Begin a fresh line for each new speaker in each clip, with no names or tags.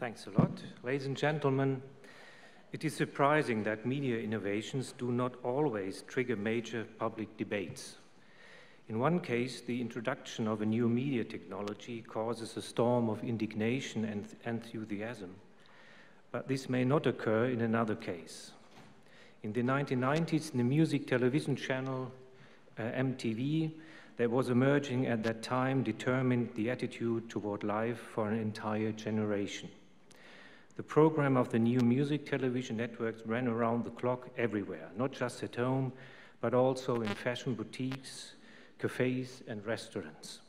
Thanks a lot. Ladies and gentlemen, it is surprising that media innovations do not always trigger major public debates. In one case, the introduction of a new media technology causes a storm of indignation and enthusiasm, but this may not occur in another case. In the 1990s, in the music television channel MTV, that was emerging at that time, determined the attitude toward life for an entire generation. The program of the new music television networks ran around the clock everywhere, not just at home, but also in fashion boutiques, cafes, and restaurants.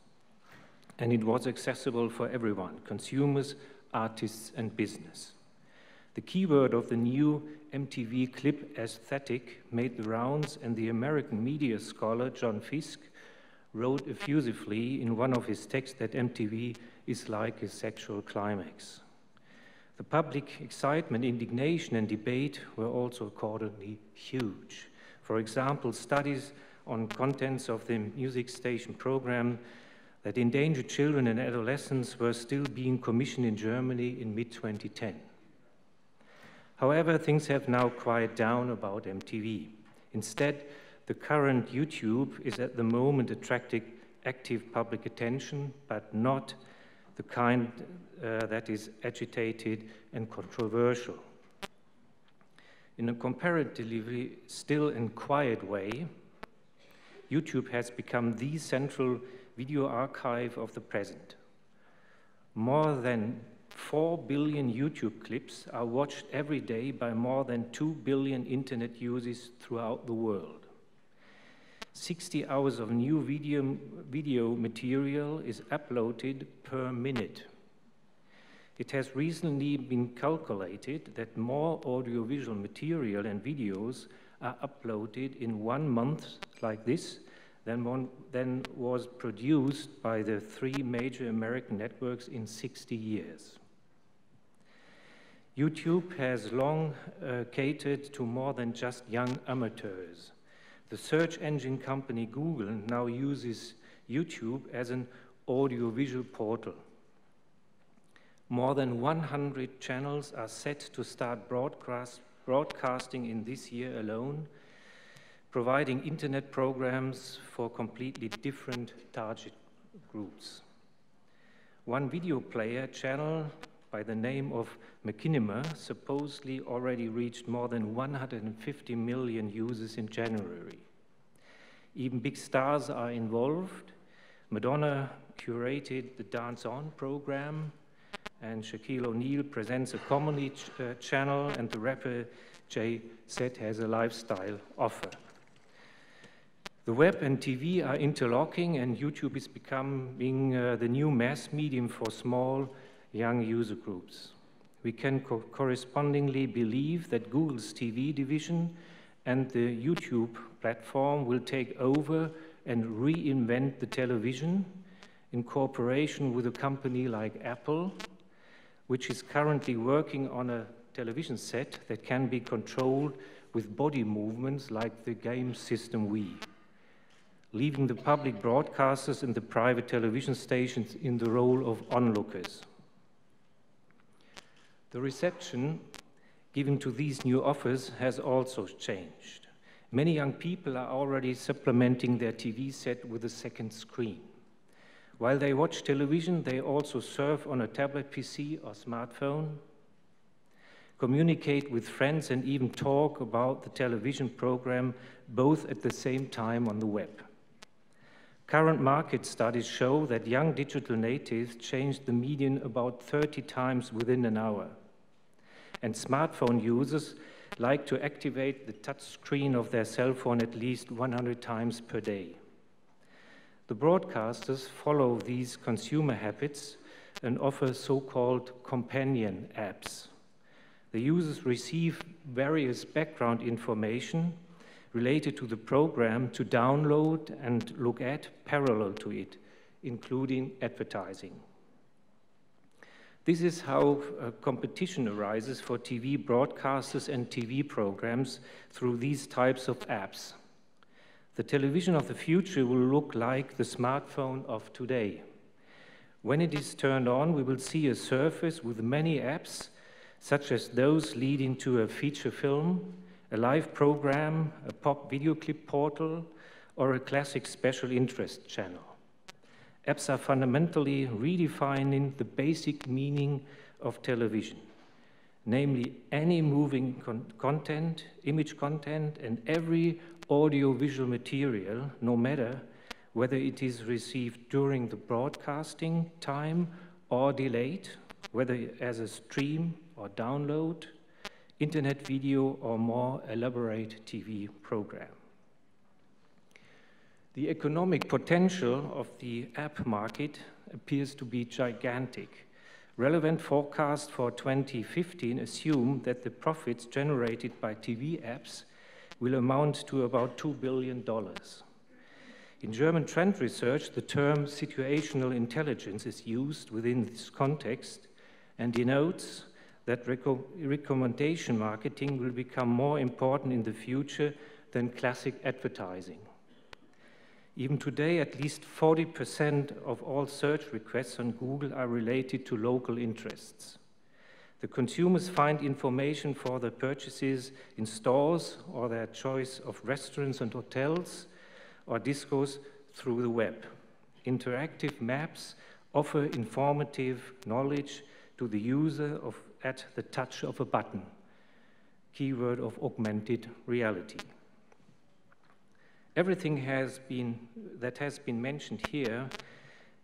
And it was accessible for everyone, consumers, artists, and business. The keyword of the new MTV clip aesthetic made the rounds, and the American media scholar John Fiske wrote effusively in one of his texts that MTV is like a sexual climax. The public excitement, indignation, and debate were also accordingly huge. For example, studies on contents of the music station program that endangered children and adolescents were still being commissioned in Germany in mid-2010. However, things have now quieted down about MTV. Instead, the current YouTube is at the moment attracting active public attention, but not the kind that is agitated and controversial. In a comparatively still and quiet way, YouTube has become the central video archive of the present. More than 4 billion YouTube clips are watched every day by more than 2 billion internet users throughout the world. 60 hours of new video material is uploaded per minute. It has recently been calculated that more audiovisual material and videos are uploaded in 1 month like this than was produced by the 3 major American networks in 60 years. YouTube has long catered to more than just young amateurs. The search engine company Google now uses YouTube as an audiovisual portal. More than 100 channels are set to start broadcasting in this year alone, providing internet programs for completely different target groups. One video player channel by the name of Machinima supposedly already reached more than 150 million users in January. Even big stars are involved. Madonna curated the Dance On program, and Shaquille O'Neal presents a comedy channel, and the rapper Jay-Z has a lifestyle offer. The web and TV are interlocking, and YouTube is becoming the new mass medium for small, young user groups. We can correspondingly believe that Google's TV division and the YouTube platform will take over and reinvent the television in cooperation with a company like Apple, which is currently working on a television set that can be controlled with body movements like the game system Wii, leaving the public broadcasters and the private television stations in the role of onlookers. The reception given to these new offers has also changed. Many young people are already supplementing their TV set with a second screen. While they watch television, they also surf on a tablet PC or smartphone, communicate with friends, and even talk about the television program, both at the same time on the web. Current market studies show that young digital natives change the medium about 30 times within an hour. And smartphone users like to activate the touch screen of their cell phone at least 100 times per day. The broadcasters follow these consumer habits and offer so-called companion apps. The users receive various background information related to the program to download and look at parallel to it, including advertising. This is how competition arises for TV broadcasters and TV programs through these types of apps. The television of the future will look like the smartphone of today, When it is turned on, we will see a surface with many apps, such as those leading to a feature film, a live program, a pop video clip portal, or a classic special interest channel. Apps are fundamentally redefining the basic meaning of television, namely any moving content, image content, and every audio-visual material, no matter whether it is received during the broadcasting time or delayed, whether as a stream or download, internet video, or more elaborate TV program. The economic potential of the app market appears to be gigantic. Relevant forecasts for 2015 assume that the profits generated by TV apps will amount to about $2 billion. In German trend research, the term situational intelligence is used within this context and denotes that recommendation marketing will become more important in the future than classic advertising. Even today, at least 40% of all search requests on Google are related to local interests. The consumers find information for their purchases in stores or their choice of restaurants and hotels or discos through the web. Interactive maps offer informative knowledge to the user at the touch of a button. Keyword of augmented reality. Everything that has been mentioned here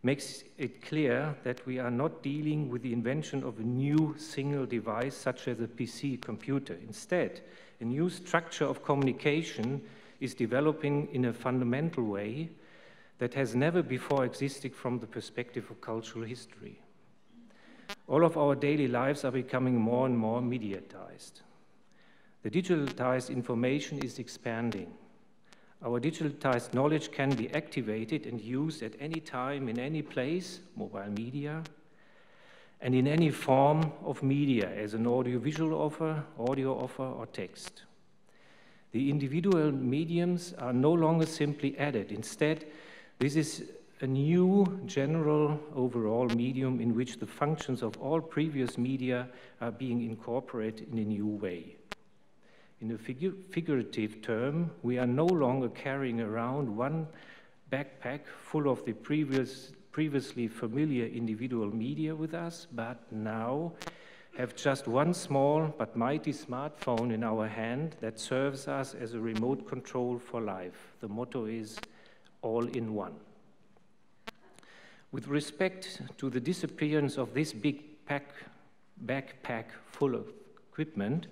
makes it clear that we are not dealing with the invention of a new single device such as a PC computer. Instead, a new structure of communication is developing in a fundamental way that has never before existed from the perspective of cultural history. All of our daily lives are becoming more and more mediatized. The digitalized information is expanding. Our digitalized knowledge can be activated and used at any time, in any place, mobile media, and in any form of media, as an audio-visual offer, audio offer, or text. The individual mediums are no longer simply added. Instead, this is a new, general, overall medium in which the functions of all previous media are being incorporated in a new way. In a figurative term, we are no longer carrying around one backpack full of the previously familiar individual media with us, but now have just one small but mighty smartphone in our hand that serves us as a remote control for life. The motto is all in one. With respect to the disappearance of this big backpack full of equipment,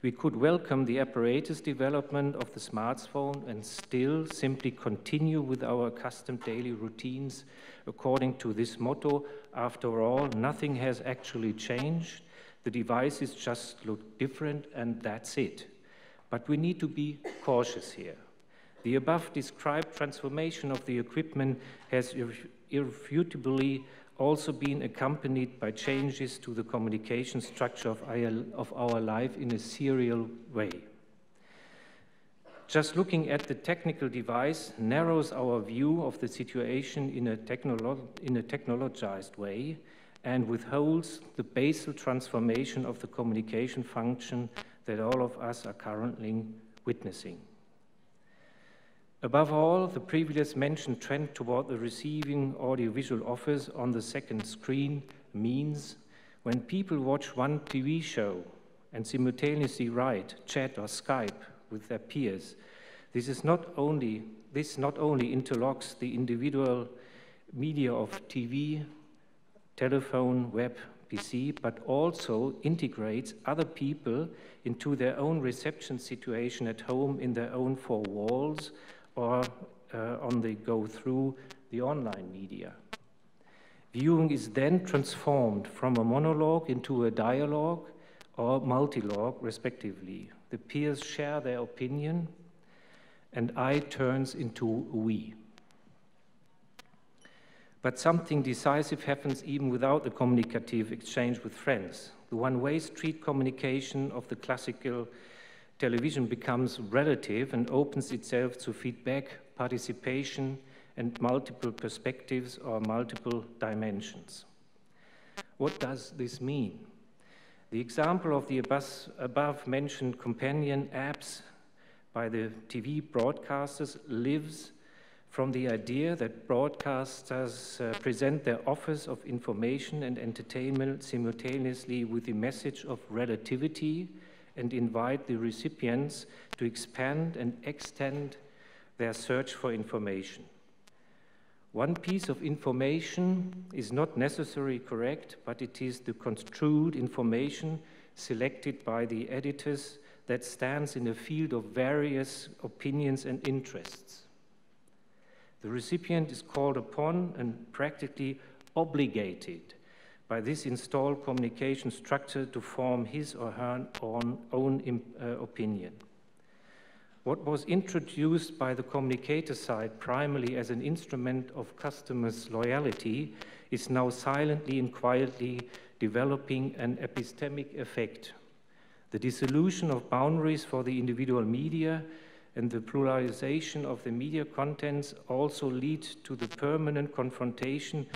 we could welcome the apparatus development of the smartphone and still simply continue with our accustomed daily routines according to this motto. After all, nothing has actually changed. The devices just look different, and that's it. But we need to be cautious here. The above described transformation of the equipment has irrefutably also been accompanied by changes to the communication structure of our life in a serial way. Just looking at the technical device narrows our view of the situation in a technologized way and withholds the basal transformation of the communication function that all of us are currently witnessing. Above all, the previously mentioned trend toward the receiving audiovisual offers on the second screen means when people watch one TV show and simultaneously write, chat, or Skype with their peers, this not only interlocks the individual media of TV, telephone, web, PC, but also integrates other people into their own reception situation at home in their own four walls, or on the go through the online media. Viewing is then transformed from a monologue into a dialogue or multilogue, respectively. The peers share their opinion, and I turns into we. But something decisive happens even without the communicative exchange with friends. The one-way street communication of the classical television becomes relative and opens itself to feedback, participation, and multiple perspectives or multiple dimensions. What does this mean? The example of the above-mentioned companion apps by the TV broadcasters lives from the idea that broadcasters present their offers of information and entertainment simultaneously with the message of relativity and invite the recipients to expand and extend their search for information. One piece of information is not necessarily correct, but it is the construed information selected by the editors that stands in a field of various opinions and interests. The recipient is called upon and practically obligated by this installed communication structure to form his or her own opinion. What was introduced by the communicator side primarily as an instrument of customers' loyalty is now silently and quietly developing an epistemic effect. The dissolution of boundaries for the individual media and the pluralization of the media contents also lead to the permanent confrontation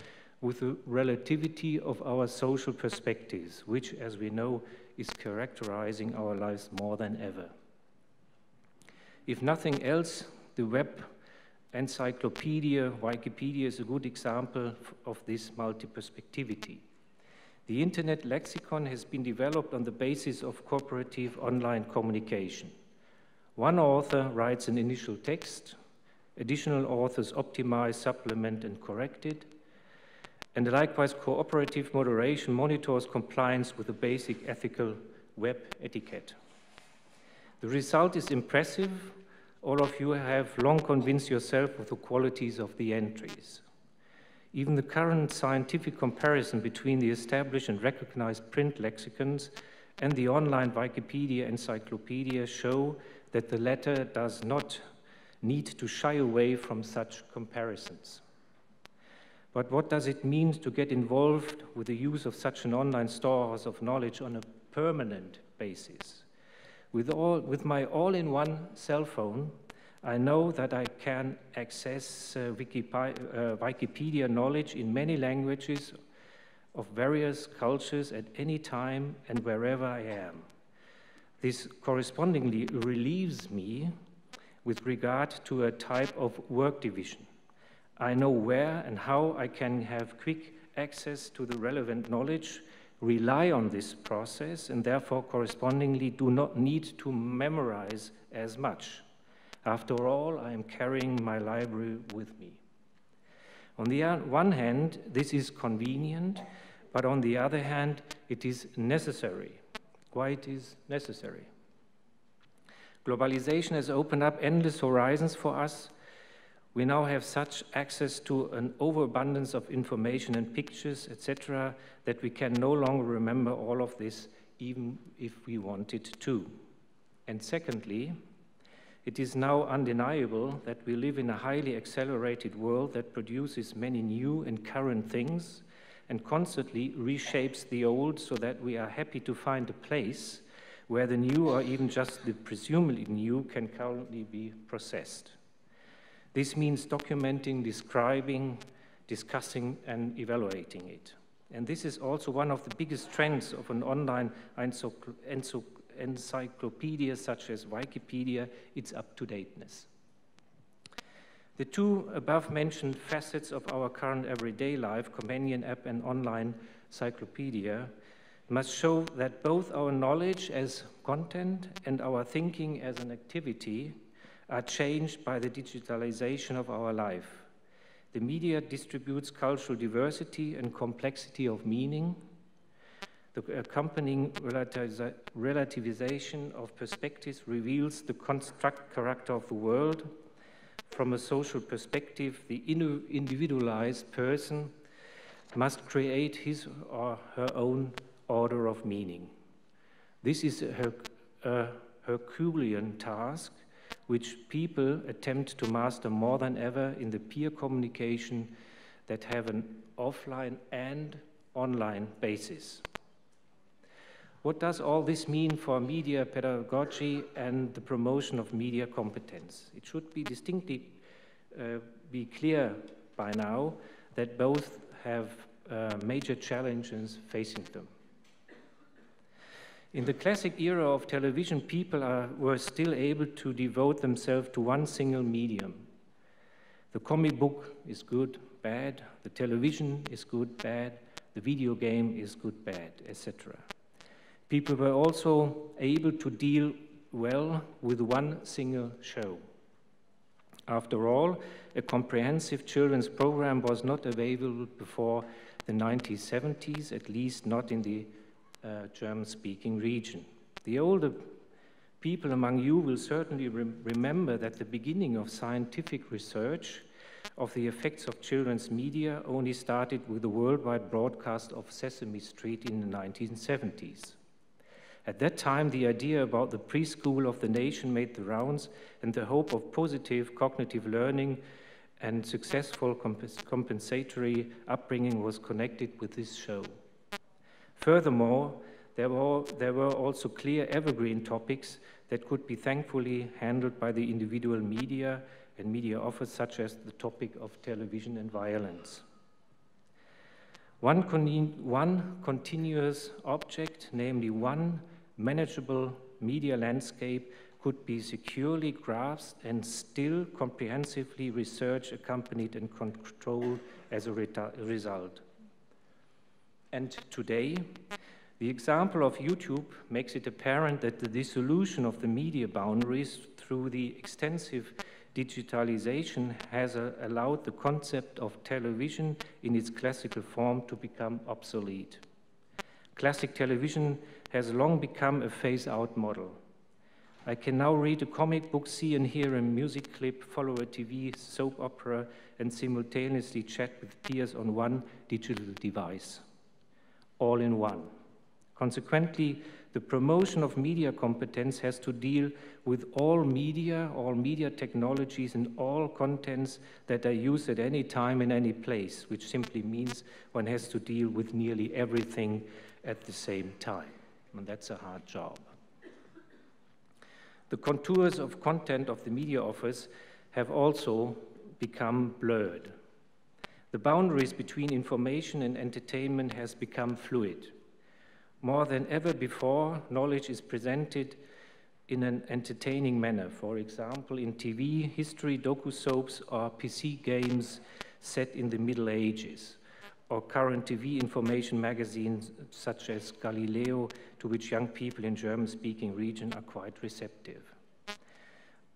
with the relativity of our social perspectives, which, as we know, is characterizing our lives more than ever. If nothing else, the web encyclopedia, Wikipedia, is a good example of this multi-perspectivity. The Internet lexicon has been developed on the basis of cooperative online communication. One author writes an initial text, additional authors optimize, supplement, and correct it, and likewise cooperative moderation monitors compliance with the basic ethical web etiquette. The result is impressive. All of you have long convinced yourself of the qualities of the entries. Even the current scientific comparison between the established and recognized print lexicons and the online Wikipedia encyclopedia show that the latter does not need to shy away from such comparisons. But what does it mean to get involved with the use of such an online storehouse of knowledge on a permanent basis? With my all-in-one cell phone, I know that I can access Wikipedia knowledge in many languages of various cultures at any time and wherever I am. This correspondingly relieves me with regard to a type of work division. I know where and how I can have quick access to the relevant knowledge, rely on this process, and therefore correspondingly do not need to memorize as much. After all, I am carrying my library with me. On the one hand, this is convenient, but on the other hand, it is necessary. Why it is necessary? Globalization has opened up endless horizons for us. We now have such access to an overabundance of information and pictures, etc., that we can no longer remember all of this, even if we wanted to. And secondly, it is now undeniable that we live in a highly accelerated world that produces many new and current things and constantly reshapes the old so that we are happy to find a place where the new or even just the presumably new can currently be processed. This means documenting, describing, discussing, and evaluating it. And this is also one of the biggest trends of an online encyclopedia such as Wikipedia, its up-to-dateness. The two above-mentioned facets of our current everyday life, companion app and online encyclopedia, must show that both our knowledge as content and our thinking as an activity are changed by the digitalization of our life. The media distributes cultural diversity and complexity of meaning. The accompanying relativization of perspectives reveals the construct character of the world. From a social perspective, the individualized person must create his or her own order of meaning. This is a Herculean task which people attempt to master more than ever in the peer communication that have an offline and online basis. What does all this mean for media pedagogy and the promotion of media competence? It should be distinctly be clear by now that both have major challenges facing them. In the classic era of television, people were still able to devote themselves to one single medium. The comic book is good, bad, the television is good, bad, the video game is good, bad, etc. People were also able to deal well with one single show. After all, a comprehensive children's program was not available before the 1970s, at least not in the German-speaking region. The older people among you will certainly remember that the beginning of scientific research of the effects of children's media only started with the worldwide broadcast of Sesame Street in the 1970s. At that time, the idea about the preschool of the nation made the rounds, and the hope of positive cognitive learning and successful compensatory upbringing was connected with this show. Furthermore, there were also clear evergreen topics that could be thankfully handled by the individual media and media offers, such as the topic of television and violence. One continuous object, namely one manageable media landscape, could be securely grasped and still comprehensively researched, accompanied and controlled as a result. And today, the example of YouTube makes it apparent that the dissolution of the media boundaries through the extensive digitalization has allowed the concept of television in its classical form to become obsolete. Classic television has long become a phase-out model. I can now read a comic book, see and hear a music clip, follow a TV soap opera, and simultaneously chat with peers on one digital device, all in one. Consequently, the promotion of media competence has to deal with all media technologies and all contents that are used at any time in any place, which simply means one has to deal with nearly everything at the same time. And that's a hard job. The contours of content of the media offers have also become blurred. The boundaries between information and entertainment has become fluid. More than ever before, knowledge is presented in an entertaining manner. For example, in TV, history, docu-soaps, or PC games set in the Middle Ages, or current TV information magazines such as Galileo, to which young people in German-speaking region are quite receptive.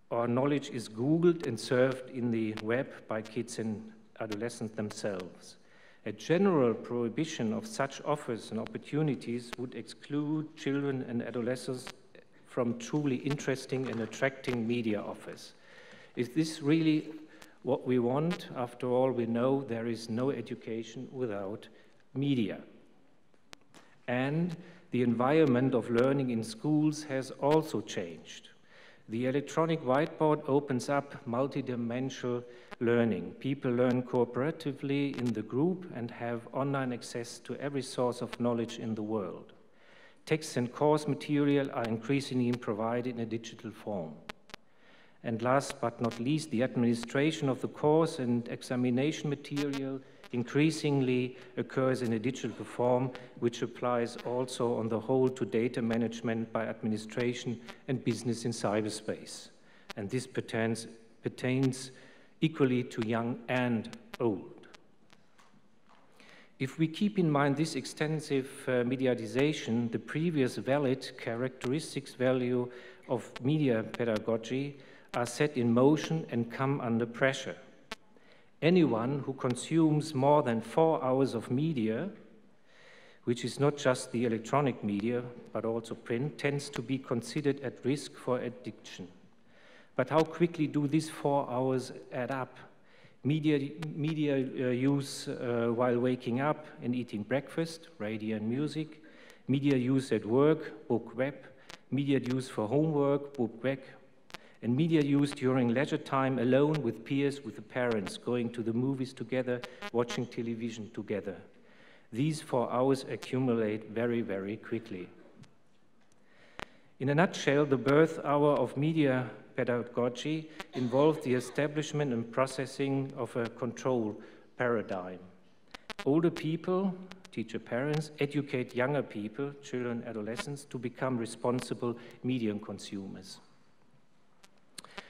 Or knowledge is Googled and served in the web by kids and adolescents themselves. A general prohibition of such offers and opportunities would exclude children and adolescents from truly interesting and attracting media offers. Is this really what we want? After all, we know there is no education without media. And the environment of learning in schools has also changed. The electronic whiteboard opens up multidimensional learning. People learn cooperatively in the group and have online access to every source of knowledge in the world. Texts and course material are increasingly provided in a digital form. And last but not least, the administration of the course and examination material increasingly occurs in a digital form, which applies also on the whole to data management by administration and business in cyberspace. And this pertains equally to young and old. If we keep in mind this extensive mediatization, the previous valid characteristics value of media pedagogy are set in motion and come under pressure. Anyone who consumes more than 4 hours of media, which is not just the electronic media, but also print, tends to be considered at risk for addiction. But how quickly do these 4 hours add up? Media use while waking up and eating breakfast, radio and music, media use at work, book, web, media use for homework, book, web, and media use during leisure time alone with peers, with the parents, going to the movies together, watching television together. These 4 hours accumulate very, very quickly. In a nutshell, the birth hour of media pedagogy involved the establishment and processing of a control paradigm. Older people, teacher parents, educate younger people, children, adolescents, to become responsible media consumers.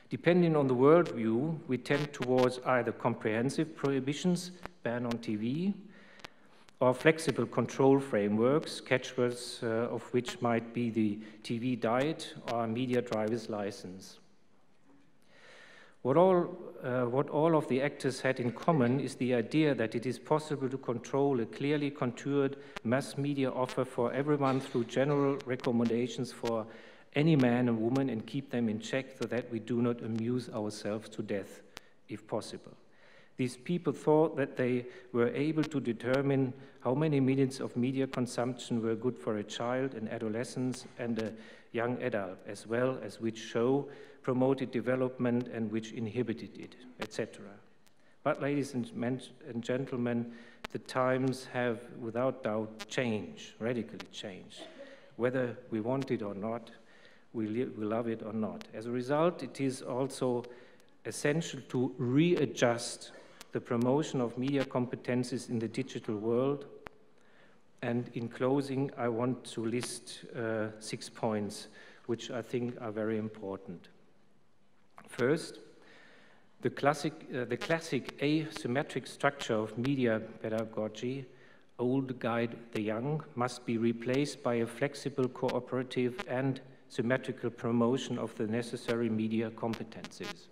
Depending on the worldview, we tend towards either comprehensive prohibitions, ban on TV, or flexible control frameworks, catchwords of which might be the TV diet or media driver's license. What all of the actors had in common is the idea that it is possible to control a clearly contoured mass media offer for everyone through general recommendations for any man and woman and keep them in check so that we do not amuse ourselves to death, if possible. These people thought that they were able to determine how many minutes of media consumption were good for a child, an adolescent, and a young adult, as well as which show promoted development and which inhibited it, etc. But ladies and gentlemen, the times have without doubt changed, radically changed. Whether we want it or not, we love it or not. As a result, it is also essential to readjust the promotion of media competencies in the digital world. And in closing, I want to list 6 points which I think are very important. First, the classic asymmetric structure of media pedagogy, old guide the young, must be replaced by a flexible, cooperative, and symmetrical promotion of the necessary media competencies.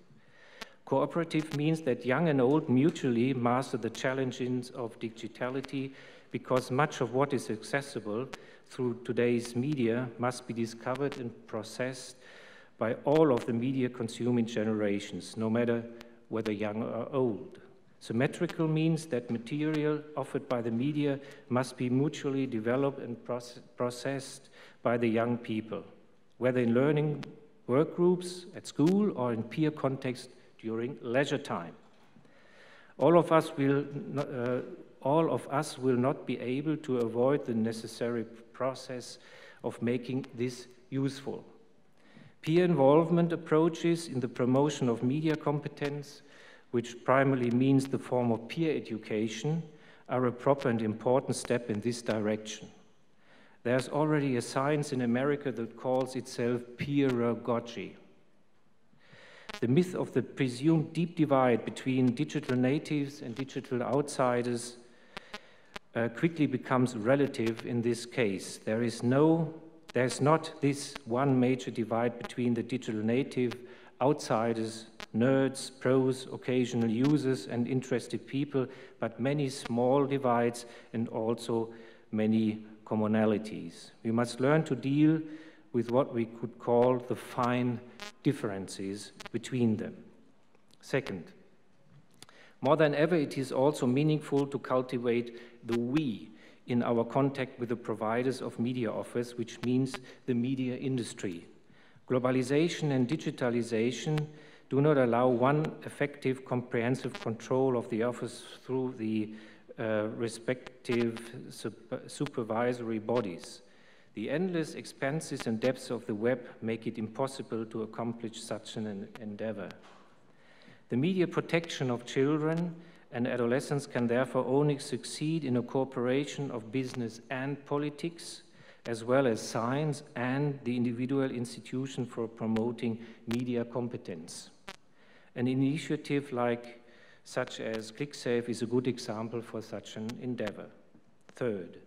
Cooperative means that young and old mutually master the challenges of digitality, because much of what is accessible through today's media must be discovered and processed by all of the media consuming generations, no matter whether young or old. Symmetrical means that material offered by the media must be mutually developed and processed by the young people, whether in learning work groups at school or in peer context during leisure time. All of us will not be able to avoid the necessary process of making this useful. Peer involvement approaches in the promotion of media competence, which primarily means the form of peer education, are a proper and important step in this direction. There's already a science in America that calls itself peeragogy. The myth of the presumed deep divide between digital natives and digital outsiders quickly becomes relative in this case. There's not this one major divide between the digital native, outsiders, nerds, pros, occasional users, and interested people, but many small divides and also many commonalities. We must learn to deal with what we could call the fine differences between them. Second, more than ever, it is also meaningful to cultivate the we in our contact with the providers of media offers, which means the media industry. Globalization and digitalization do not allow one effective, comprehensive control of the offers through the respective supervisory bodies. The endless expanses and depths of the web make it impossible to accomplish such an endeavor. The media protection of children and adolescents can therefore only succeed in a cooperation of business and politics, as well as science and the individual institution for promoting media competence. An initiative such as ClickSafe is a good example for such an endeavor. Third,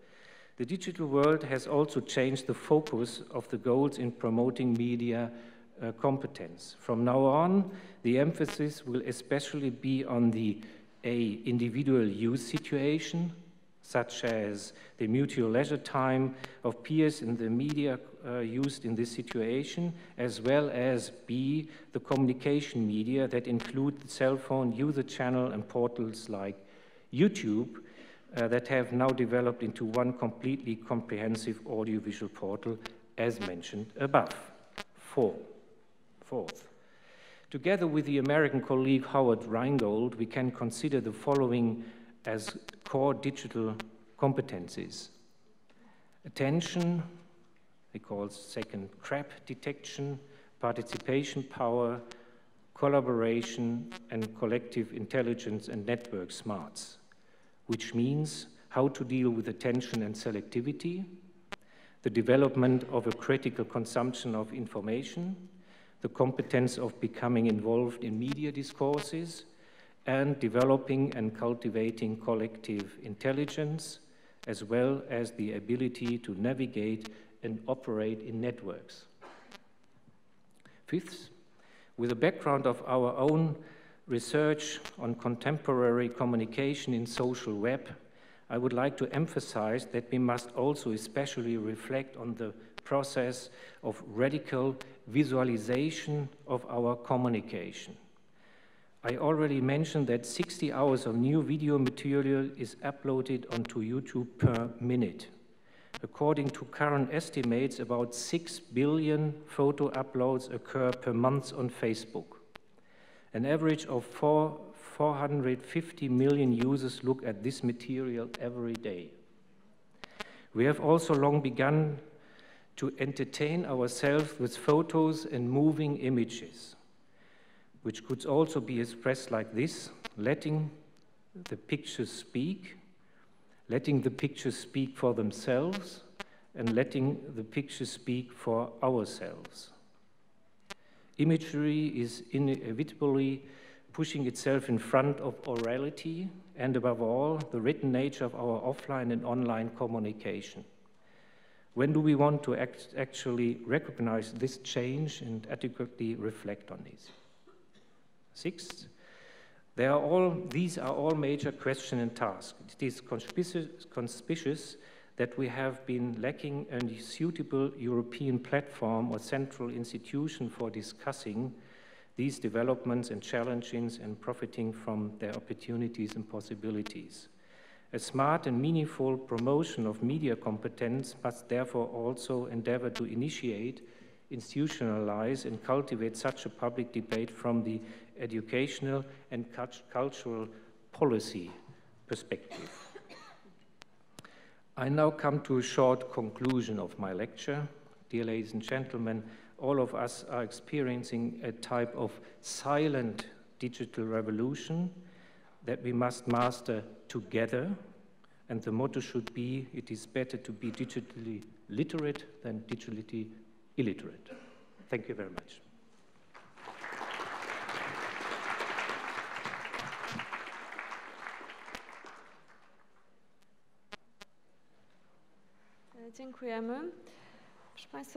the digital world has also changed the focus of the goals in promoting media competence. From now on, the emphasis will especially be on the individual use situation, such as the mutual leisure time of peers in the media used in this situation, as well as B, the communication media that include the cell phone, user channel, and portals like YouTube that have now developed into one completely comprehensive audiovisual portal, as mentioned above. Fourth, together with the American colleague Howard Rheingold, we can consider the following as core digital competencies. Attention, he calls second, crap detection, participation power, collaboration, and collective intelligence and network smarts, which means how to deal with attention and selectivity, the development of a critical consumption of information, the competence of becoming involved in media discourses, and developing and cultivating collective intelligence, as well as the ability to navigate and operate in networks. Fifth, with a background of our own research on contemporary communication in social web, I would like to emphasize that we must also especially reflect on the process of radical visualization of our communication. I already mentioned that 60 hours of new video material is uploaded onto YouTube per minute. According to current estimates, about 6 billion photo uploads occur per month on Facebook. An average of 450 million users look at this material every day. We have also long begun to entertain ourselves with photos and moving images, which could also be expressed like this: letting the pictures speak, letting the pictures speak for themselves, and letting the pictures speak for ourselves. Imagery is inevitably pushing itself in front of orality and, above all, the written nature of our offline and online communication. When do we want to actually recognize this change and adequately reflect on this? Sixth, these are all major questions and tasks. It is conspicuous that we have been lacking a suitable European platform or central institution for discussing these developments and challenges and profiting from their opportunities and possibilities. A smart and meaningful promotion of media competence must therefore also endeavor to initiate, institutionalize, and cultivate such a public debate from the educational and cultural policy perspective. I now come to a short conclusion of my lecture. Dear ladies and gentlemen, all of us are experiencing a type of silent digital revolution that we must master together, and the motto should be, it is better to be digitally literate than digitally illiterate. Thank you very much.
Dziękujemy. Proszę Państwa,